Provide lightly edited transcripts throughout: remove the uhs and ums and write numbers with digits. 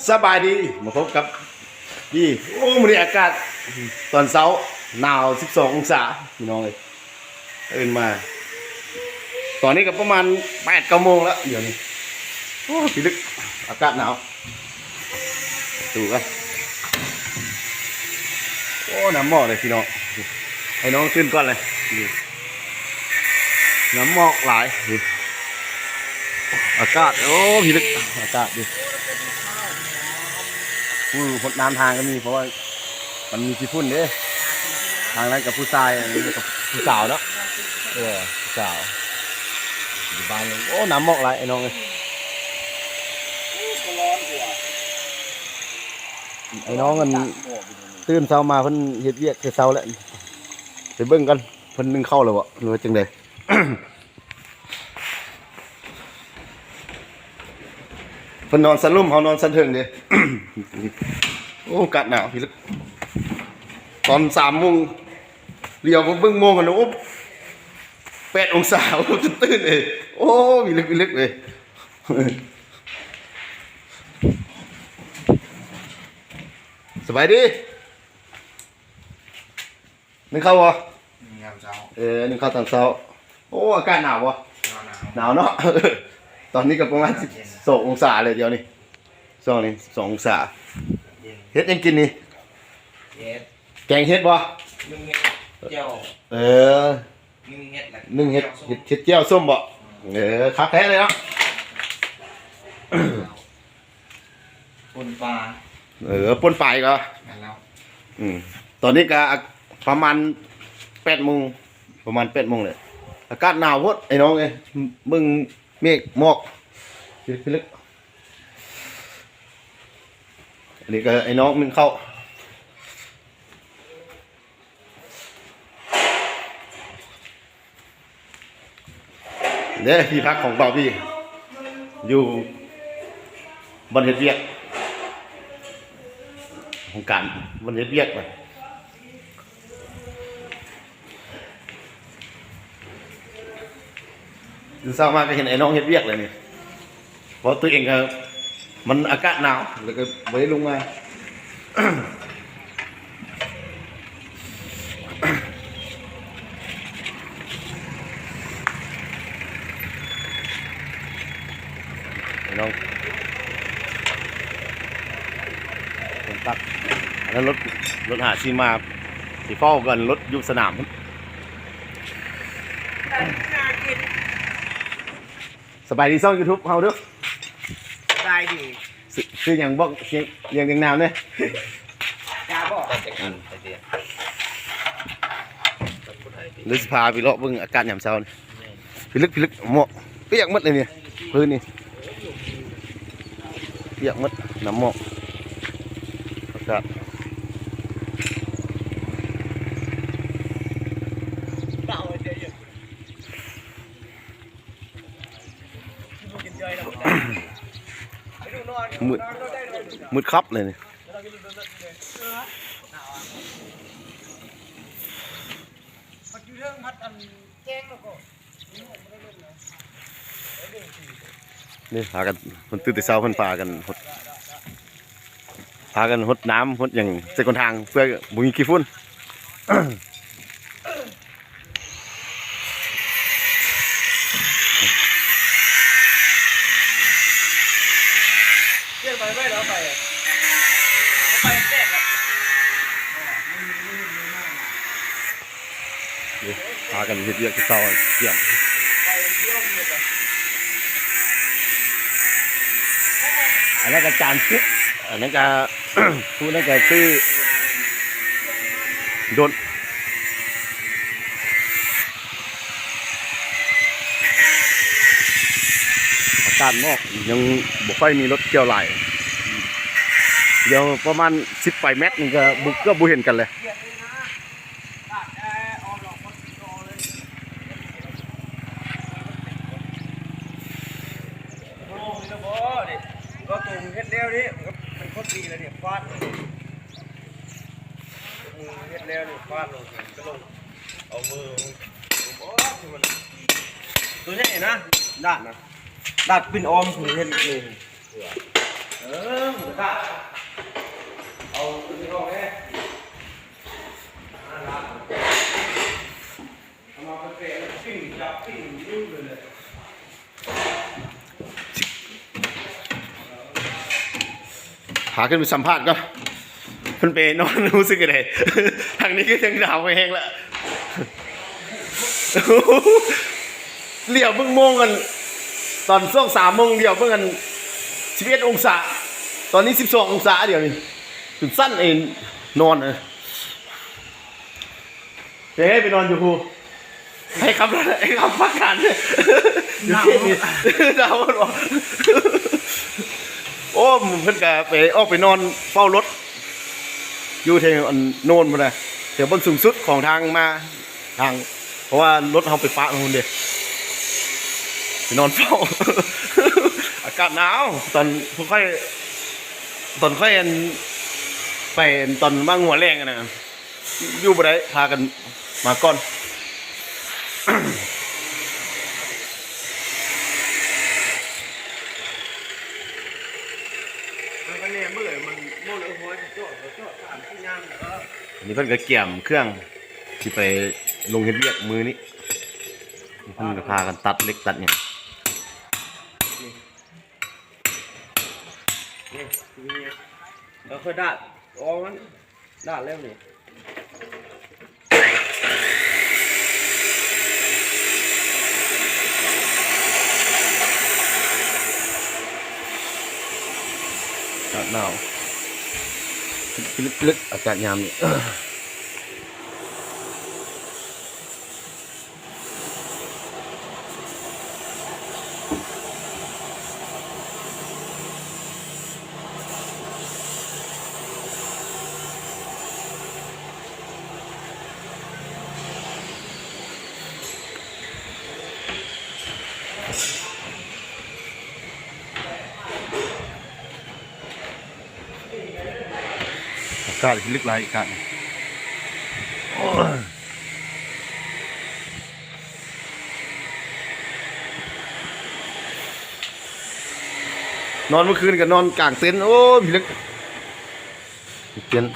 สบายดีมาพบกับพี่โอ้มื้อนี้อากาศตอนเช้าหนาว12องศาพี่น้องเลยตื่นมาตอนนี้ก็ประมาณ8-9 โมงแล้วเดี๋ยวนี้โอ้พี่ลึกอากาศหนาวดูกันโอ้น้ำหมอกเลยพี่น้องให้น้องขึ้นก่อนเลยน้ำหมอกหลายอากาศโอ้พี่ลึกอากาศดิพดน้ำทางก็มีเพราะว่ามันมีขี้ฝุ่นเด้ทางนั้นกับผู้ชายอันนี้กับผู้สาวเนาะผู้สาวอยู่บ้านเลยโอ้น้ำหมอกไรไอ้น้องเลยไอ้น้องมันตื่นเช้ามาเพิ่นเฮ็ดเวียกแต่เช้าแล้วไปเบิ่งกันเพิ่นนึ่งข้าวแล้วบ่หรือว่าจังได๋เพิ่นนอนสันลุ่มเฮานอนสันเทิงเด้ โอ้กัดหนาวพี่ลึกตอน3 โมงเรียวผมเบิ่งโมงกันโอ้8 องศาโอ้ตื่นเลยโอ้พี่ลึกเลยสบายดีนึ่งข้าวบ่นึ่งข้าวตอนเช้าโอ้อากาศหนาวบ่หนาวเนาะ ตอนนี้ก็ประมาณ12 องศาเลยเดี๋ยวนี้ช่วงนี้2 องศาเฮ็ดยังกินนี่แกงเฮ็ดบ่นึ่งเห็ดเจียวนึ่งเฮ็ดเจียวส้มบ่คักแท้เลยเนาะปนปลาป่นปลาอีกเหรอตอนนี้ก็ประมาณ8 โมงประมาณ8 โมงเลยอากาศหนาวโพดไอ้น้องเอ้ยมึงเมฆหมอกพี่ลึกอันนี้ก็ไอ้น้องมึงเข้าเนี่ยที่พักของเบาพี่อยู่บนเฮ็ดเวียกของการบนเฮ็ดเวียกไปดูเศร้ามากก็เห็นไอ้น้องเฮ็ดเวียกเลยนี่เพราะตัวเองก็มันอากาศหนาวแล้วก็ไม่ได้ลงมาน้องคนตักอันนั้นรถหาซีมาสีฟ้ากันรถยุบสนามสบายดีซ่อง YouTube เฮาเด้อสบายดีคืออย่างบอกเสียงนามเนี่ยยาบอกหรือสภาพี่เลาะเบิ่งอากาศยามเช้านี่พี่ลึกหมอกเปียกหมดเลยเนี่ยพื้นนี่เปียกหมดน้ำหมอกอากาศมืดครับเลยนี่นี่พากันคนตื่นแต่เช้าคนพากันหดน้ำหดอย่างเส้นคนทางเพื่อบุญขี้ฝุ่นพากันเยอะๆที่เช้าเกี่ยมอันนั้นก็จานปุ๊บอันนั้นก็ พูดนั่นก็คือโดนอากาศนอกยังบ่ค่อยมีรถเกี่ยวไหลเดี๋ยวประมาณ10 เมตรนี่ก็บุเห็นกันเลยก็ตุ่มเฮ็ดแล้วนี่มันก็ดีแล้วเนี่ยฟาดเฮ็ดแล้วนี่ฟาดลงก็ลงเอามือโอ้ที่มันตัวนี้นะด้านนะด้านปิ่นออมคือเฮ็ดเอง กาศเอาที่ห้องนี้เอามาเป็นเปรย์ปิ้งจับปิ้งยุ่งเลยพาขึ้นไปสัมภาษณ์ก็เพิ่นไปนอนรู้สึกยังไงทางนี้ก็ยังดาวไปแห้งละเหลี่ยวเบิ่งโมงกันตอนช่วง3 โมงเหลี่ยวเบิ่งกัน11 องศาตอนนี้12 องศาเดี๋ยวนี้จุดสั้นเองนอนไปนอนอยู่ภูให้คำพักกันอยู่ที่นี่ดาวหรอโอ้เพิ่นก็ไปออกไปนอนเฝ้ารถอยู่แถวโน่นมาเลยแถวบนสูงสุดของทางมาทางเพราะว่ารถเขาไปปะนู่นเดียไปนอนเฝ้า อากาศหนาวตอนค่อยไปตอนบ้างหัวแรงกันนะอยู่บ่ได้พากันมาก่อน มันเนี่ยเมื่อมันโม่เลยหัวจ่อถามที่งาน นี่เพิ่นก็เกี่ยมเครื่องที่ไปลงเฮ็ดเวียกมือนี้เพิ่นก็พากันตัดเล็กตัดเนี่ย นี่เราเคยด่าอ๋อมันด่าเร็วนี่ อากาศหนาวลึกๆอากาศยามนี่ อากาศลึกหลายอากาศนอนเมื่อคืนกับนอนกลางเต็นท์โอ้พี่ลึกเต็นท์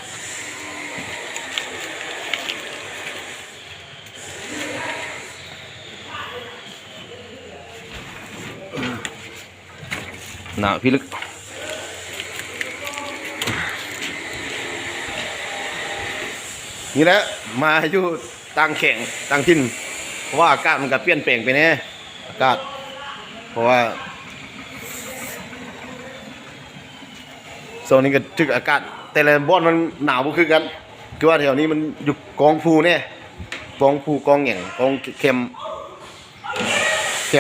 หนาวพี่ลึกนี่แหละมาอยู่ต่างแข่งต่างถิ่นเพราะว่าอากาศมันก็เปลี่ยนแปลงไปแน่อากาศเพราะว่าโซนนี้ก็ถึกอากาศแต่ละบ่อนมันหนาวบ่คือกันคือว่าแถวนี้มันอยู่กองภูเนี่ยกองภูกองแหง่งกองเข้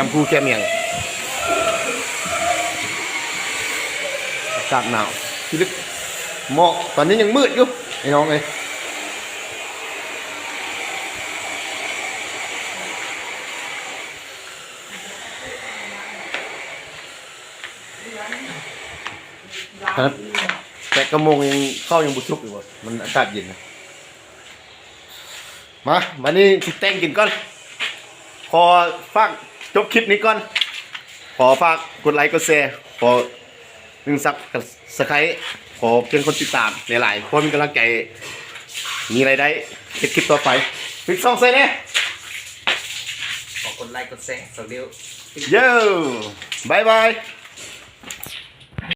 มภูเข้มแหง่งอากาศหนาวพี่ลึกหมอกตอนนี้ยังมืดอยู่ไอ้น้องเอ้ยครับแต่กระมงยังเข้ายังบุชุกอยู่วะมันอากาศเย็นนะมานี่สิแต่งกินก่อนขอฝากจบคลิปนี้ก่อนขอฝากกดไลค์กดแชร์ขอ1 ซับกับสไครต์ขอเพียงคนติดตามหลายๆคนมีกำลังใจมีรายได้เก็บคลิปต่อไปปิดซ่องใส่แน่ขอกดไลค์กดแชร์สักเดียว โย่บายบาย